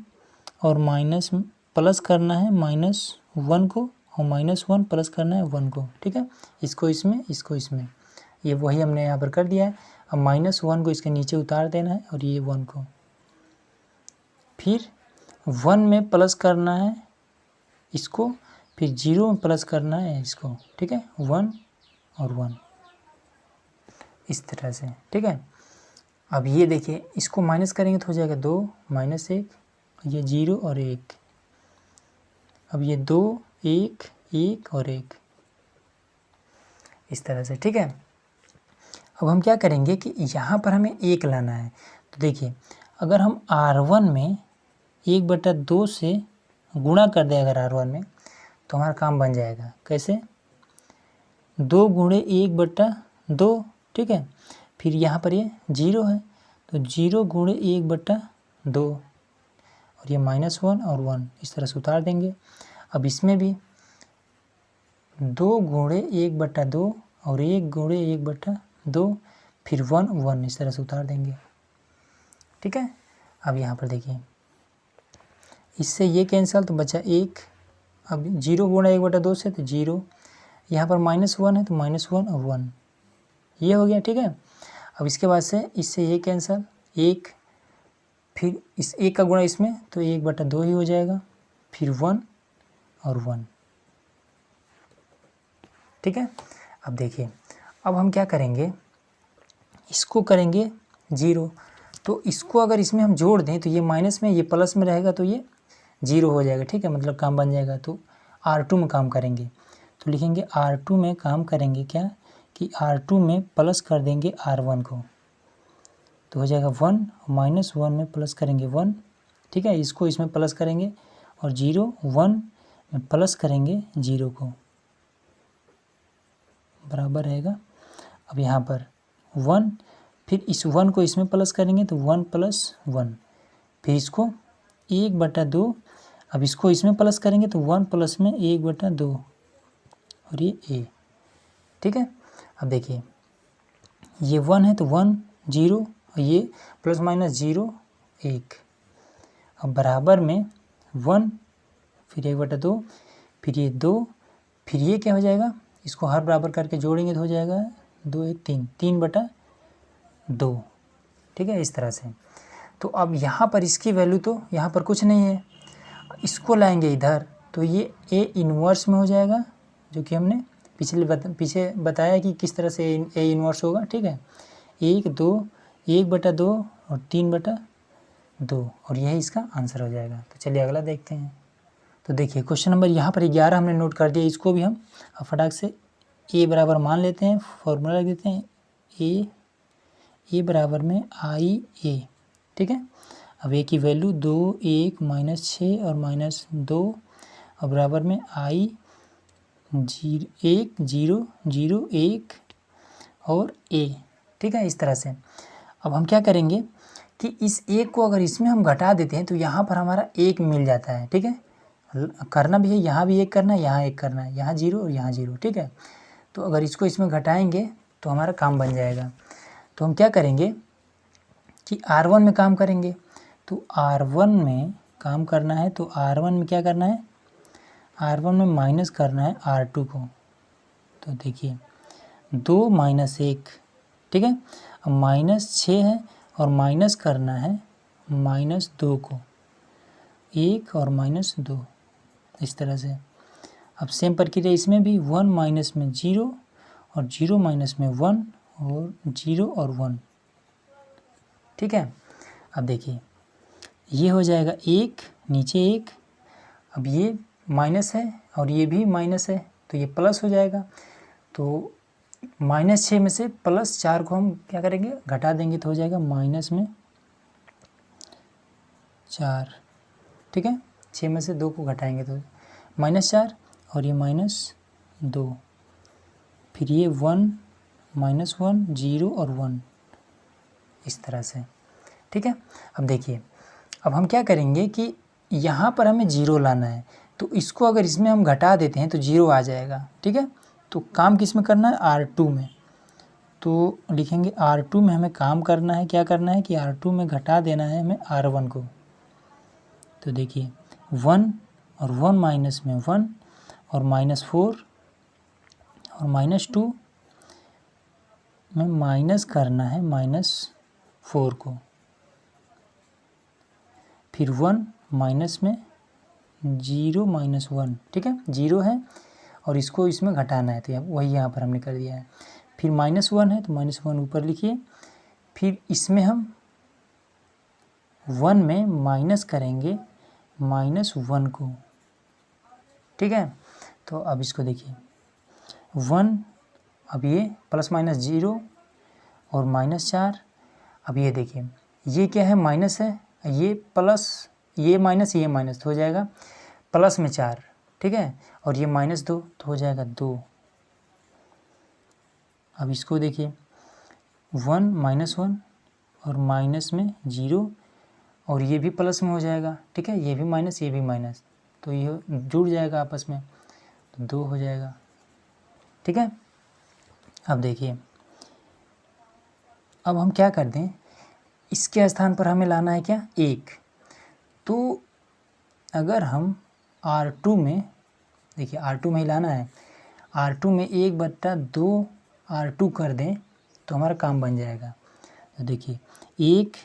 और माइनस प्लस करना है -1 को और -1 प्लस करना है 1 को, ठीक है, इसको इसमें, ये वही हमने यहाँ पर कर दिया है। अब -1 को इसके नीचे उतार देना है और ये 1 को, फिर 1 में प्लस करना है इसको, फिर 0 में प्लस करना है इसको, ठीक है, 1 और 1 इस तरह से, ठीक है। अब ये देखिए इसको माइनस करेंगे तो हो जाएगा 2 -1, ये 0 और 1, अब ये 2 1 1 और 1 इस तरह से, ठीक है। अब हम क्या करेंगे कि यहाँ पर हमें 1 लाना है, तो देखिए अगर हम R1 में 1/2 से गुणा कर दें अगर R1 में तो हमारा काम बन जाएगा, कैसे 2 गुणे 1/2, ठीक है, फिर यहाँ पर ये 0 है तो 0 गुणे 1/2 और ये -1 और 1 इस तरह से उतार देंगे। अब इसमें भी 2 गुणे 1/2 और 1 गुणे 1/2 फिर 1 1 इस तरह से उतार देंगे, ठीक है। अब यहाँ पर देखिए इससे ये कैंसिल तो बचा 1, अब 0 गुणा 1/2 से तो 0, यहाँ पर -1 है तो -1 और 1 ये हो गया, ठीक है। अब इसके बाद से इससे ये कैंसिल 1, फिर इस 1 का गुणा इसमें तो 1/2 ही हो जाएगा, फिर 1 और 1, ठीक है। अब देखिए अब हम क्या करेंगे, इसको करेंगे 0, तो इसको अगर इसमें हम जोड़ दें तो ये माइनस में ये प्लस में रहेगा तो ये 0 हो जाएगा, ठीक है, मतलब काम बन जाएगा। तो R2 में काम करेंगे तो लिखेंगे R2 में काम करेंगे क्या कि R2 में प्लस कर देंगे R1 को, तो हो जाएगा 1 -1 में प्लस करेंगे 1, ठीक है, इसको इसमें प्लस करेंगे और 0 1 में प्लस करेंगे 0 को, बराबर रहेगा। अब यहाँ पर 1, फिर इस 1 को इसमें प्लस करेंगे तो 1 + 1, फिर इसको 1/2, अब इसको इसमें प्लस करेंगे तो 1 प्लस में 1/2 और ये a, ठीक है। अब देखिए ये 1 है तो 1 0 और ये ±0 1, अब बराबर में 1 फिर 1/2 फिर ये 2, फिर ये क्या हो जाएगा, इसको हर बराबर करके जोड़ेंगे तो हो जाएगा 2 1 3 3/2, ठीक है, इस तरह से। तो अब यहाँ पर इसकी वैल्यू तो यहाँ पर कुछ नहीं है, इसको लाएंगे इधर तो ये A इन्वर्स में हो जाएगा, जो कि हमने पीछे बताया कि किस तरह से A इन्वर्स होगा, ठीक है, 1 2 1/2 और 3/2 और यही इसका आंसर हो जाएगा। तो चलिए अगला देखते हैं। तो देखिए क्वेश्चन नंबर यहाँ पर 11 हमने नोट कर दिया, इसको भी हम फटाक से A बराबर मान लेते हैं, फॉर्मूला लिख देते हैं A बराबर में IA, ठीक है। अब A की वैल्यू 2 1 -6 और -2 और बराबर में I 1 0 0 1 और a, ठीक है, इस तरह से। अब हम क्या करेंगे कि इस 1 को अगर इसमें हम घटा देते हैं तो यहाँ पर हमारा 1 मिल जाता है, ठीक है। करना भी है, यहाँ भी 1 करना है, यहाँ 1 करना है, यहाँ 0 और यहाँ 0, ठीक है। तो अगर इसको इसमें घटाएंगे तो हमारा काम बन जाएगा। तो हम क्या करेंगे कि R1 में काम करेंगे। तो R1 में काम करना है तो R1 में क्या करना है, R1 में माइनस करना है R2 को। तो देखिए 2 - 1, ठीक है। अब -6 है और माइनस करना है -2 को, 1 और -2, इस तरह से। अब सेम प्रक्रिया इसमें भी, 1 माइनस में 0 और 0 माइनस में 1 और 0 और 1, ठीक है। अब देखिए ये हो जाएगा 1 नीचे 1, अब ये माइनस है और ये भी माइनस है तो ये प्लस हो जाएगा। तो -6 में से +4 को हम क्या करेंगे, घटा देंगे तो हो जाएगा -4, ठीक है। 6 में से 2 को घटाएंगे तो -4 और ये -2, फिर ये 1 -1 0 और 1, इस तरह से, ठीक है। अब देखिए अब हम क्या करेंगे कि यहाँ पर हमें 0 लाना है, तो इसको अगर इसमें हम घटा देते हैं तो 0 आ जाएगा, ठीक है। तो काम किस में करना है, R2 में। तो लिखेंगे R2 में हमें काम करना है, क्या करना है कि R2 में घटा देना है हमें R1 को। तो देखिए 1 और 1 माइनस में 1 और -4 और -2 में माइनस करना है -4 को, फिर 1 माइनस में 0 -1, ठीक है। 0 है और इसको इसमें घटाना है तो वही यहाँ पर हमने कर दिया है। फिर -1 है तो -1 ऊपर लिखिए, फिर इसमें हम 1 में माइनस करेंगे -1 को, ठीक है। तो अब इसको देखिए 1, अब ये ±0 और -4, अब ये देखिए ये क्या है, माइनस है, ये प्लस, ये माइनस ये माइनस तो हो जाएगा प्लस में 4, ठीक है, और ये -2 तो हो जाएगा 2। अब इसको देखिए 1 -1 और माइनस में 0 और ये भी प्लस में हो जाएगा, ठीक है, ये भी माइनस ये भी माइनस, तो ये जुड़ जाएगा आपस में, तो 2 हो जाएगा, ठीक है। अब देखिए अब हम क्या कर दें, इसके स्थान पर हमें लाना है क्या, 1। तो अगर हम R2 में, देखिए R2 में ही लाना है, R2 में 1/2 R2 कर दें तो हमारा काम बन जाएगा। तो देखिए 1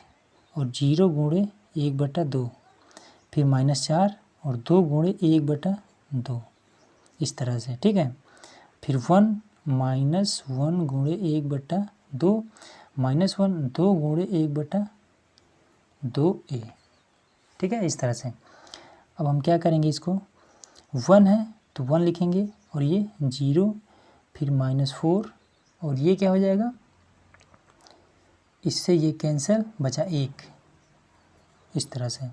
और 0 गुणे 1/2, फिर -4 और 2 गुणे 1/2, इस तरह से, ठीक है। फिर 1 -1 गुणे 1/2 -1 2 गुणे 1/2a, ठीक है, इस तरह से। अब हम क्या करेंगे, इसको 1 है तो 1 लिखेंगे और ये 0, फिर -4 और ये क्या हो जाएगा, इससे ये कैंसिल, बचा 1, इस तरह से।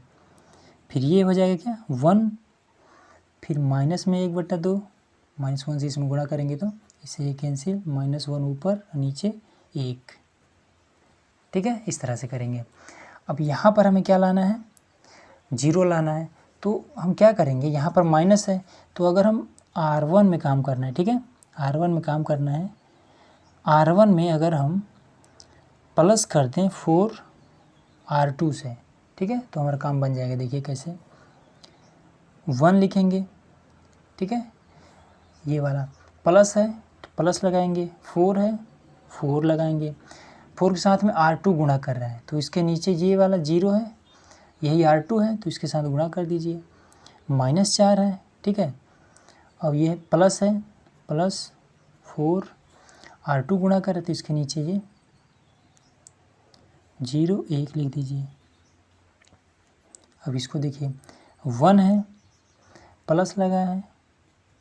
फिर ये हो जाएगा क्या 1, फिर माइनस में 1/2, -1 से इसमें गुणा करेंगे तो इससे ये कैंसिल, -1 ऊपर नीचे 1, ठीक है, इस तरह से करेंगे। अब यहाँ पर हमें क्या लाना है, 0 लाना है। तो हम क्या करेंगे, यहाँ पर माइनस है तो अगर हम R1 में काम करना है, ठीक है, R1 में काम करना है, R1 में अगर हम प्लस कर दें 4 R2 से, ठीक है, तो हमारा काम बन जाएगा। देखिए कैसे, 1 लिखेंगे, ठीक है, ये वाला प्लस है तो प्लस लगाएंगे, 4 है 4 लगाएंगे, 4 के साथ में R2 गुणा कर रहा है तो इसके नीचे ये वाला 0 है, यही R2 है तो इसके साथ गुणा कर दीजिए, -4 है, ठीक है। अब ये प्लस है, +4 R2 गुणा कर रहे तो इसके नीचे ये 0 1 लिख दीजिए। अब इसको देखिए 1 है, प्लस लगा है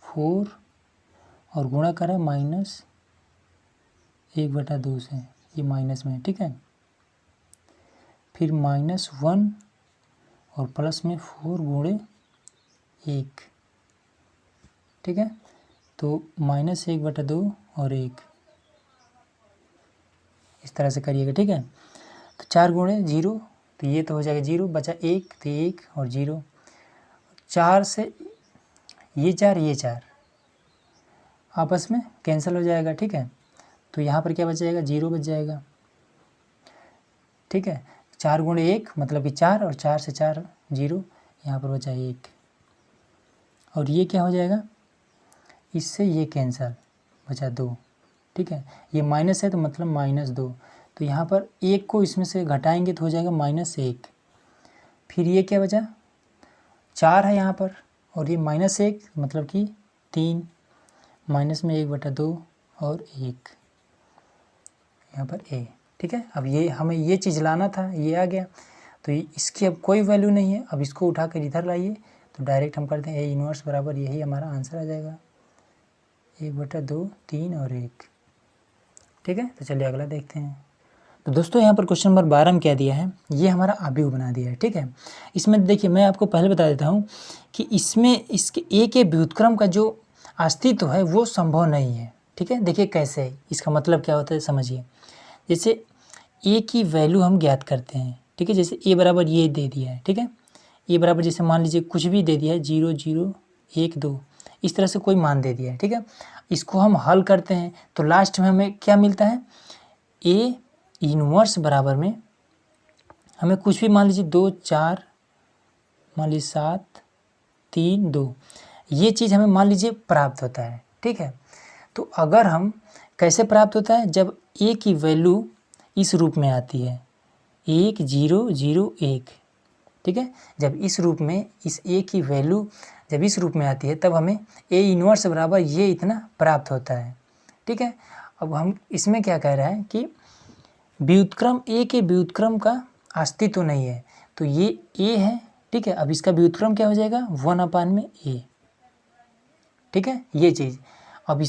4 और गुणा करा -1/2 से, ये माइनस में, ठीक है। फिर -1 और प्लस में 4 गुणे 1, ठीक है, तो -1/2 और 1 इस तरह से करिएगा, ठीक है। तो 4 गुणे 0, तो ये तो हो जाएगा 0, बचा 1, तो 1 और 0, 4 से ये 4 आपस में कैंसिल हो जाएगा, ठीक है। तो यहाँ पर क्या बच जाएगा, 0 बच जाएगा, ठीक है। 4 गुणे 1 मतलब कि 4, और 4 से 4 0, यहाँ पर बचा 1, और ये क्या हो जाएगा, इससे ये कैंसिल, बचा 2, ठीक है। ये माइनस है तो मतलब -2, तो यहाँ पर 1 को इसमें से घटाएंगे तो हो जाएगा -1। फिर ये क्या बचा, 4 है यहाँ पर, और ये -1 मतलब कि 3, माइनस में 1/2 और 1 यहाँ पर a, ठीक है। अब ये हमें ये चीज़ लाना था, ये आ गया, तो इसकी अब कोई वैल्यू नहीं है। अब इसको उठाकर इधर लाइए, तो डायरेक्ट हम करते हैं a इनवर्स बराबर, यही हमारा आंसर आ जाएगा, 1/2, 3 और 1, ठीक है। तो चलिए अगला देखते हैं। तो दोस्तों यहाँ पर क्वेश्चन नंबर 12 में क्या दिया है, ये हमारा आव्यूह बना दिया है, ठीक है। इसमें देखिए मैं आपको पहले बता देता हूँ कि इसमें इसके a के व्युत्क्रम का जो अस्तित्व है वो संभव नहीं है, ठीक है। देखिए कैसे है, इसका मतलब क्या होता है समझिए। जैसे a की वैल्यू हम ज्ञात करते हैं, ठीक है। जैसे a बराबर ये दे दिया है, ठीक है। a बराबर जैसे मान लीजिए कुछ भी दे दिया है, 0 0 1 2, इस तरह से कोई मान दे दिया है, ठीक है। इसको हम हल करते हैं तो लास्ट में हमें क्या मिलता है, a इनवर्स बराबर में हमें कुछ भी मान लीजिए 2 4, मान लीजिए 7 3 2, ये चीज़ हमें मान लीजिए प्राप्त होता है, ठीक है। तो अगर हम कैसे प्राप्त होता है, जब a की वैल्यू इस रूप में आती है, 1 0 0 1, ठीक है। जब इस रूप में इस a की वैल्यू जब इस रूप में आती है तब हमें a इनवर्स बराबर ये इतना प्राप्त होता है, ठीक है। अब हम इसमें क्या कह रहे हैं कि व्युत्क्रम a के व्युत्क्रम का अस्तित्व नहीं है, तो ये a है, ठीक है। अब इसका व्युत्क्रम क्या हो जाएगा, 1/a, ठीक है, ये चीज़। अब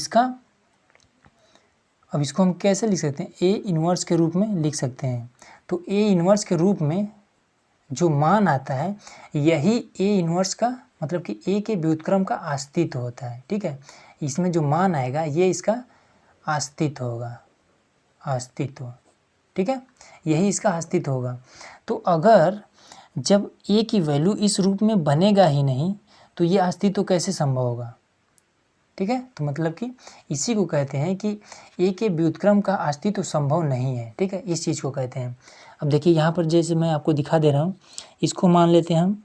इसको हम कैसे लिख सकते हैं, a इनवर्स के रूप में लिख सकते हैं। तो a इनवर्स के रूप में जो मान आता है यही a इनवर्स का मतलब कि a के व्युत्क्रम का अस्तित्व होता है, ठीक है। इसमें जो मान आएगा ये इसका अस्तित्व होगा, अस्तित्व, ठीक है, यही इसका अस्तित्व होगा। तो अगर जब a की वैल्यू इस रूप में बनेगा ही नहीं तो ये अस्तित्व कैसे संभव होगा, ठीक है। तो मतलब कि इसी को कहते हैं कि a के व्युत्क्रम का अस्तित्व संभव नहीं है, ठीक है, इस चीज़ को कहते हैं। अब देखिए यहाँ पर जैसे मैं आपको दिखा दे रहा हूँ, इसको मान लेते हैं हम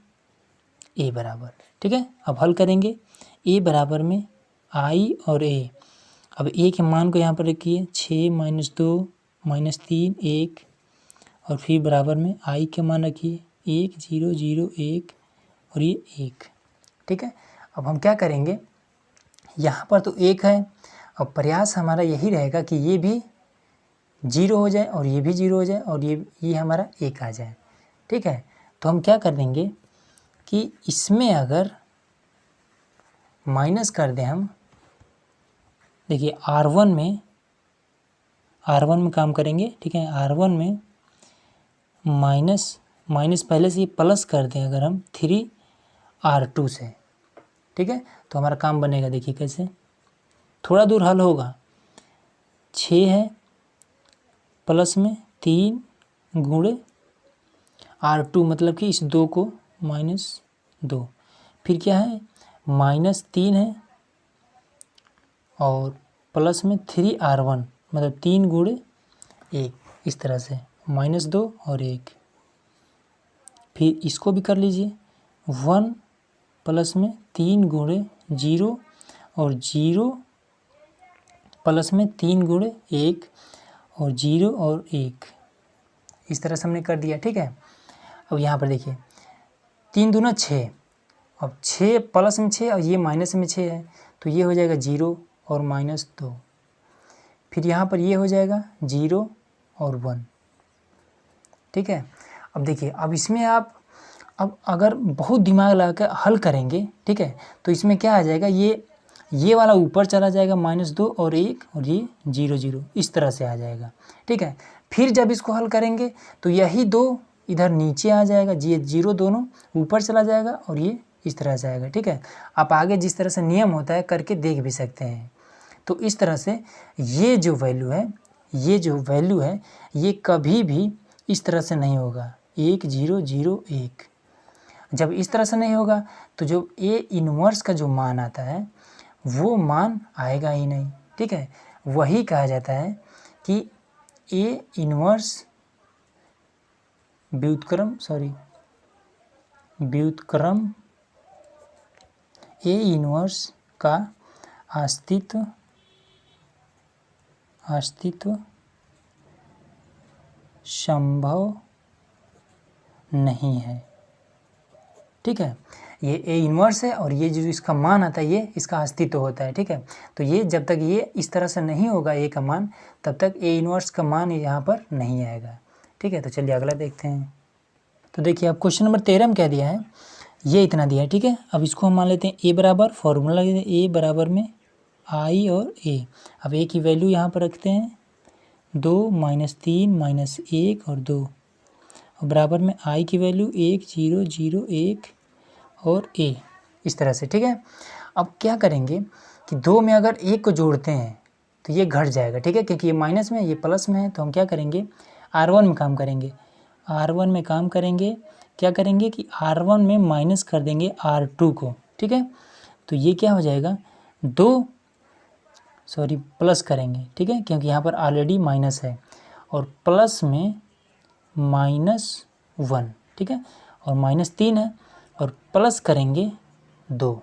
a बराबर, ठीक है। अब हल करेंगे, a बराबर में i और a। अब a के मान को यहाँ पर रखिए, 6 - 2 -3 1, और फिर बराबर में i के मान रखिए 1 0 0 1 और ये 1, ठीक है। अब हम क्या करेंगे, यहाँ पर तो 1 है, अब प्रयास हमारा यही रहेगा कि ये भी 0 हो जाए और ये भी 0 हो जाए और ये हमारा 1 आ जाए, ठीक है। तो हम क्या कर देंगे कि इसमें अगर माइनस कर दें हम, देखिए R1 में काम करेंगे, ठीक है। R1 में माइनस पहले से ही प्लस कर दें अगर हम 3R2 से, ठीक है, तो हमारा काम बनेगा। देखिए कैसे, थोड़ा दूर हल होगा, 6 है प्लस में 3 गुणे R2 मतलब कि इस 2 को -2, फिर क्या है -3 है और प्लस में 3R1 मतलब 3 गुणे 1, इस तरह से -2 और 1। फिर इसको भी कर लीजिए, 1 प्लस में 3 गुणे 0 और 0 प्लस में 3 गुणे 1 और 0 और 1, इस तरह से हमने कर दिया, ठीक है। अब यहाँ पर देखिए 3 दूना 6, अब 6 प्लस में 6 और ये माइनस में 6 है, तो ये हो जाएगा 0 और -2, फिर यहाँ पर ये हो जाएगा 0 और 1, ठीक है। अब देखिए, अब इसमें आप अब अगर बहुत दिमाग लगा कर हल करेंगे, ठीक है, तो इसमें क्या आ जाएगा, ये वाला ऊपर चला जाएगा -2 और 1 और ये 0 0, इस तरह से आ जाएगा, ठीक है। फिर जब इसको हल करेंगे तो यही 2 इधर नीचे आ जाएगा, ये 0 दोनों ऊपर चला जाएगा और ये इस तरह से आएगा। ठीक है, आप आगे जिस तरह से नियम होता है करके देख भी सकते हैं। तो इस तरह से ये जो वैल्यू है ये कभी भी इस तरह से नहीं होगा 1 0 0 1। जब इस तरह से नहीं होगा तो जो ए इन्वर्स का जो मान आता है वो मान आएगा ही नहीं। ठीक है, वही कहा जाता है कि ए इन्वर्स व्युत्क्रम ए इन्वर्स का अस्तित्व संभव नहीं है। ठीक है, ये ए इन्वर्स है और ये जो इसका मान आता है ये इसका अस्तित्व होता है। ठीक है, तो ये जब तक ये इस तरह से नहीं होगा ए का मान, तब तक ए इन्वर्स का मान यहाँ पर नहीं आएगा। ठीक है, तो चलिए अगला देखते हैं। तो देखिए अब क्वेश्चन नंबर 13 में क्या दिया है, ये इतना दिया है। ठीक है, अब इसको हम मान लेते हैं ए बराबर, फॉर्मूला लेते हैं ए बराबर में आई और ए। अब ए की वैल्यू यहाँ पर रखते हैं 2 -3 -1 और 2, और बराबर में आई की वैल्यू 1 0 0 1 और ए, इस तरह से। ठीक है, अब क्या करेंगे कि 2 में अगर 1 को जोड़ते हैं तो ये घट जाएगा। ठीक है, क्योंकि ये माइनस में ये प्लस में है, तो हम क्या करेंगे R1 में काम करेंगे। R1 में काम करेंगे, क्या करेंगे कि R1 में माइनस कर देंगे R2 को। ठीक है, तो ये क्या हो जाएगा प्लस करेंगे। ठीक है, क्योंकि यहाँ पर ऑलरेडी माइनस है, और प्लस में -1। ठीक है, और -3 है, और प्लस करेंगे 2।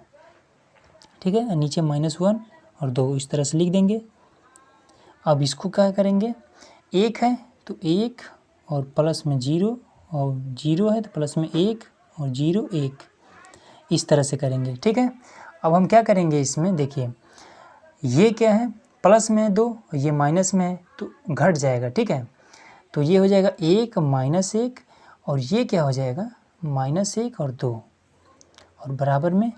ठीक है, नीचे -1 और 2 इस तरह से लिख देंगे। अब इसको क्या करेंगे, 1 है तो 1 और प्लस में 0, और 0 है तो प्लस में 1 और 0 1, इस तरह से करेंगे। ठीक है, अब हम क्या करेंगे इसमें, देखिए ये क्या है प्लस में है 2, ये माइनस में है तो घट जाएगा। ठीक है, तो ये हो जाएगा 1 -1, और ये क्या हो जाएगा -1 और 2, और बराबर में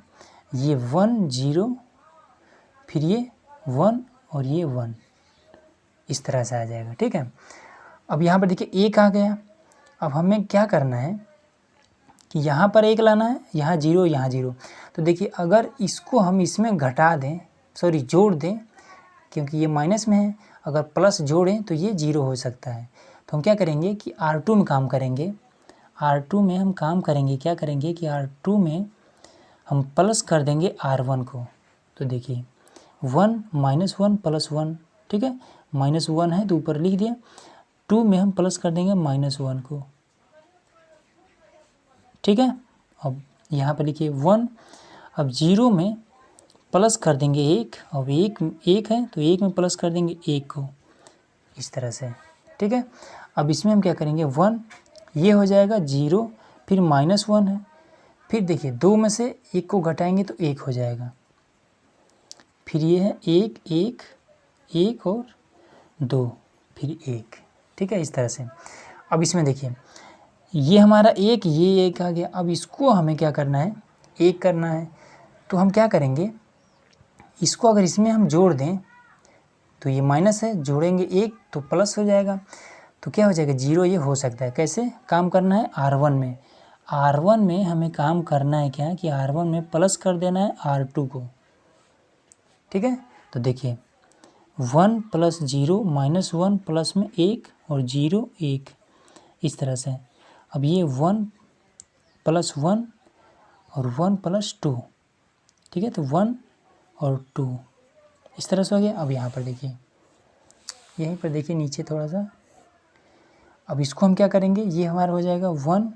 ये 1 0, फिर ये 1 और ये 1, इस तरह से आ जाएगा। ठीक है, अब यहाँ पर देखिए 1 आ गया। अब हमें क्या करना है कि यहाँ पर 1 लाना है, यहाँ 0 यहाँ 0। तो देखिए अगर इसको हम इसमें घटा दें, जोड़ दें, क्योंकि ये माइनस में है, अगर प्लस जोड़ें तो ये 0 हो सकता है। तो हम क्या करेंगे कि R2 में काम करेंगे। R2 में हम काम करेंगे, क्या करेंगे कि R2 में हम प्लस कर देंगे R1 को। तो देखिए 1 -1 + 1। ठीक है, -1 है तो ऊपर लिख दिया, 2 में हम प्लस कर देंगे -1 को। ठीक है, अब यहाँ पर लिखिए 1, अब 0 में प्लस कर देंगे 1, अब 1 है तो 1 में प्लस कर देंगे 1 को, इस तरह से। ठीक है, अब इसमें हम क्या करेंगे 1, ये हो जाएगा 0, फिर -1 है, फिर देखिए 2 में से 1 को घटाएंगे तो 1 हो जाएगा, फिर ये है 1 1 1 और 2, फिर 1। ठीक है, इस तरह से। अब इसमें देखिए ये हमारा 1, ये 1 आ गया। अब इसको हमें क्या करना है, 1 करना है। तो हम क्या करेंगे, इसको अगर इसमें हम जोड़ दें तो ये माइनस है, जोड़ेंगे 1 तो प्लस हो जाएगा, तो क्या हो जाएगा 0। ये हो सकता है, कैसे काम करना है R1 में। R1 में हमें काम करना है क्या कि R1 में प्लस कर देना है R2 को। ठीक है, तो देखिए 1 + 0 -1 प्लस में 1 और 0 1, इस तरह से। अब ये 1 + 1 और 1 + 2। ठीक है, तो 1 और 2 इस तरह से हो गया। अब यहाँ पर देखिए, यहीं पर देखिए नीचे थोड़ा सा, अब इसको हम क्या करेंगे, ये हमारा हो जाएगा 1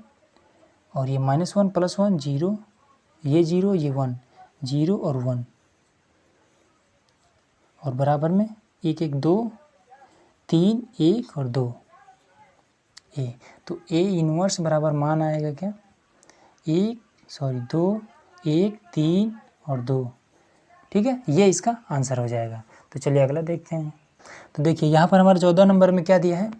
और ये -1 + 1 0, ये 0 ये 1, 0 और 1, और बराबर में 1 1 2 3 1 और 2 ए। तो ए इन्वर्स बराबर मान आएगा क्या 2 1 3 और 2। ठीक है, ये इसका आंसर हो जाएगा। तो चलिए अगला देखते हैं। तो देखिए यहाँ पर हमारा 14 नंबर में क्या दिया है,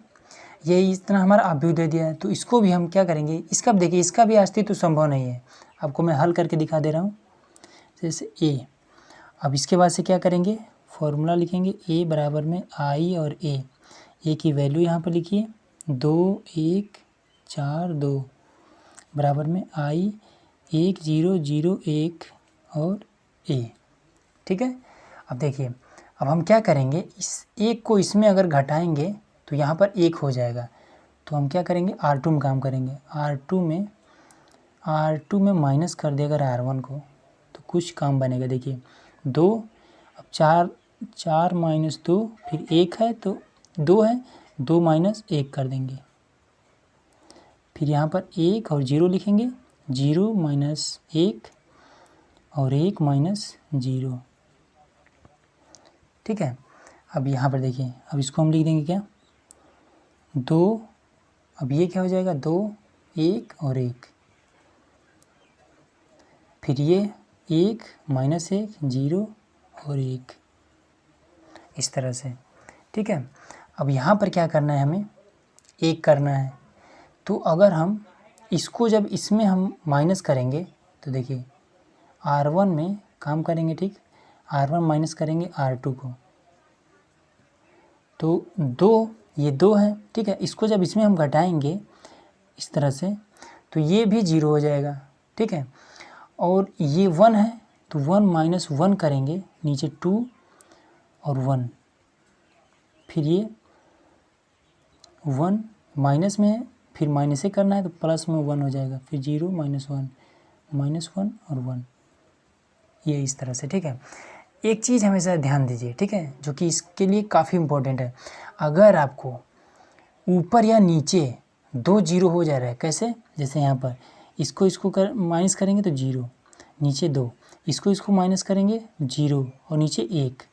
ये इस तरह हमारा अभ्युदय दिया है। तो इसको भी हम क्या करेंगे, इसका देखिए इसका भी अस्तित्व संभव नहीं है। आपको मैं हल करके दिखा दे रहा हूँ। जैसे ए, अब इसके बाद से क्या करेंगे, फॉर्मूला लिखेंगे ए बराबर में आई और ए की वैल्यू यहाँ पर लिखिए 2 1 4 2 बराबर में आई 1 0 0 1 और a, ठीक है। अब देखिए, अब हम क्या करेंगे, इस एक को इसमें अगर घटाएंगे तो यहाँ पर 1 हो जाएगा, तो हम क्या करेंगे R2 में काम करेंगे। R2 में माइनस कर दिया अगर R1 को तो कुछ काम बनेगा। देखिए 2, अब 4 माइनस 2 फिर 1 है तो 2 है, 2 माइनस 1 कर देंगे, फिर यहाँ पर 1 और 0 लिखेंगे, 0 माइनस 1 और 1 माइनस 0, ठीक है। अब यहाँ पर देखिए, अब इसको हम लिख देंगे क्या 2, अब ये क्या हो जाएगा 2 1 और 1, फिर ये 1 माइनस 1 0 और 1, इस तरह से, ठीक है। अब यहाँ पर क्या करना है, हमें 1 करना है। तो अगर हम इसको जब इसमें हम माइनस करेंगे तो देखिए R1 में काम करेंगे, ठीक, R1 माइनस करेंगे R2 को, तो 2, ये 2 है, ठीक है। इसको जब इसमें हम घटाएंगे इस तरह से तो ये भी 0 हो जाएगा, ठीक है। और ये 1 है तो 1 माइनस 1 करेंगे, नीचे 2 और 1, फिर ये 1 माइनस में है, फिर माइनस से करना है तो प्लस में 1 हो जाएगा, फिर 0 माइनस 1 और 1, ये इस तरह से, ठीक है। एक चीज़ हमेशा ध्यान दीजिए, ठीक है, जो कि इसके लिए काफ़ी इम्पोर्टेंट है। अगर आपको ऊपर या नीचे 2 0 हो जा रहा है, कैसे, जैसे यहाँ पर इसको माइनस करेंगे तो 0, नीचे 2, इसको माइनस करेंगे 0 और नीचे 1,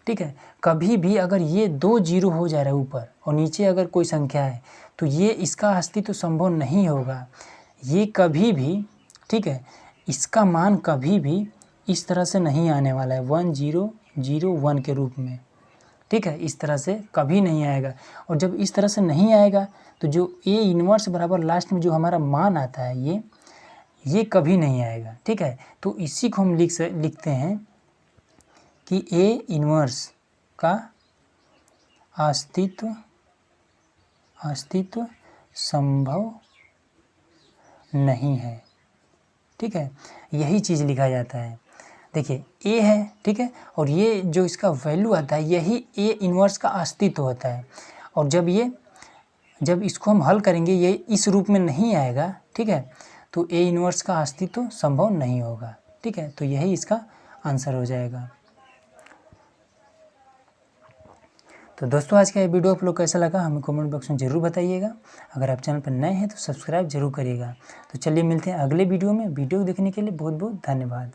ठीक है। कभी भी अगर ये 2 0 हो जा रहा है ऊपर और नीचे अगर कोई संख्या है तो ये इसका अस्तित्व संभव नहीं होगा, ये कभी भी, ठीक है, इसका मान कभी भी इस तरह से नहीं आने वाला है 1 0 0 1 के रूप में, ठीक है, इस तरह से कभी नहीं आएगा। और जब इस तरह से नहीं आएगा तो जो A इन्वर्स बराबर लास्ट में जो हमारा मान आता है ये कभी नहीं आएगा, ठीक है। तो इसी को हम लिखते हैं कि A इन्वर्स का अस्तित्व संभव नहीं है, ठीक है, यही चीज़ लिखा जाता है। देखिए A है, ठीक है, और ये जो इसका वैल्यू आता है यही A इन्वर्स का अस्तित्व होता है। और जब इसको हम हल करेंगे ये इस रूप में नहीं आएगा, ठीक है, तो A इन्वर्स का अस्तित्व संभव नहीं होगा, ठीक है, तो यही इसका आंसर हो जाएगा। तो दोस्तों आज का ये वीडियो आप लोग कैसा लगा हमें कमेंट बॉक्स में ज़रूर बताइएगा। अगर आप चैनल पर नए हैं तो सब्सक्राइब जरूर करिएगा। तो चलिए मिलते हैं अगले वीडियो में। वीडियो देखने के लिए बहुत बहुत धन्यवाद।